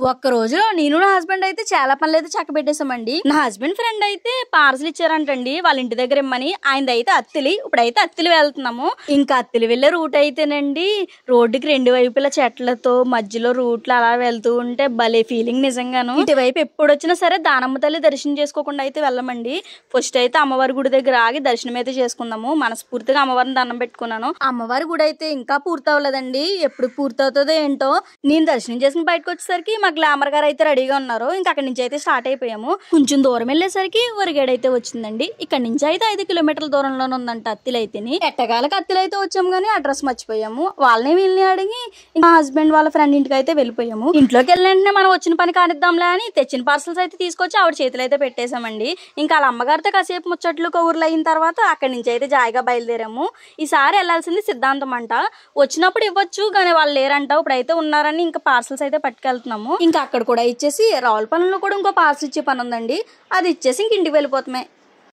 ఒక్క రోజులో నేను నా హస్బెండ్ అయితే చాలా పనులు అయితే చక్క పెట్టేసామండి. నా హస్బెండ్ ఫ్రెండ్ అయితే పార్సల్ ఇచ్చారంటండి వాళ్ళ ఇంటి దగ్గర ఇమ్మని. ఆయనది అయితే అత్తిలి. ఇప్పుడైతే అత్తిలి వెళ్తున్నాము. ఇంకా అత్తిలి వెళ్ళే రూట్ అయితేనండి రోడ్డుకి రెండు వైపుల చెట్లతో మధ్యలో రూట్లు అలా వెళ్తూ ఉంటే భలే ఫీలింగ్ నిజంగాను. ఇటువైపు ఎప్పుడు వచ్చినా సరే దానమ్మ తల్లి దర్శనం చేసుకోకుండా అయితే వెళ్ళమండి. ఫస్ట్ అయితే అమ్మవారి గుడి దగ్గర ఆగి దర్శనం అయితే చేసుకుందాము. మనస్ఫూర్తిగా అమ్మవారిని దండం పెట్టుకున్నాను. అమ్మవారి గుడి అయితే ఇంకా పూర్తి అవ్వలేదండి. ఎప్పుడు పూర్తి అవుతుందో ఏంటో. నేను దర్శనం చేసుకుని బయటకు వచ్చేసరికి మా గ్లామర్ గారు అయితే రెడీగా ఉన్నారు. ఇంకా అక్కడి నుంచి అయితే స్టార్ట్ అయిపోయాము. కొంచెం దూరం వెళ్ళేసరికి ఒరిగేడ్ అయితే వచ్చిందండి. ఇక్కడ నుంచి అయితే 5 కిలోమీటర్ల దూరంలోనే ఉందంట అత్తిలి అయితేని. ఎట్టగాలకి అత్తిలి అయితే వచ్చాము కానీ అడ్రస్ మర్చిపోయాము. వాళ్ళని వీళ్ళని అడిగి మా హస్బెండ్ వాళ్ళ ఫ్రెండ్ ఇంటికి అయితే వెళ్ళిపోయాము. ఇంట్లోకి వెళ్ళిన వెంటనే మనం వచ్చిన పని కానిద్దాంలే అని తెచ్చిన పార్సల్స్ అయితే తీసుకొచ్చి ఆవిడ చేతులు అయితే పెట్టేశామండి. ఇంకా వాళ్ళ అమ్మగారితో కాసేపు ముచ్చట్లు కౌర్లు అయిన తర్వాత అక్కడి నుంచి అయితే జాయిగా బయలుదేరాము. ఈసారి వెళ్లాల్సింది సిద్ధాంతం అంట. వచ్చినప్పుడు ఇవ్వచ్చు కానీ వాళ్ళు లేరంట. ఇప్పుడైతే ఉన్నారని ఇంకా పార్సల్స్ అయితే పట్టుకెళ్తున్నాము. ఇంకా అక్కడ కూడా ఇచ్చేసి రావులపాలెంలో కూడా ఇంకో పార్సల్ ఇచ్చే పని ఉందండి. అది ఇచ్చేసి ఇంక ఇంటికి వెళ్ళిపోతామే.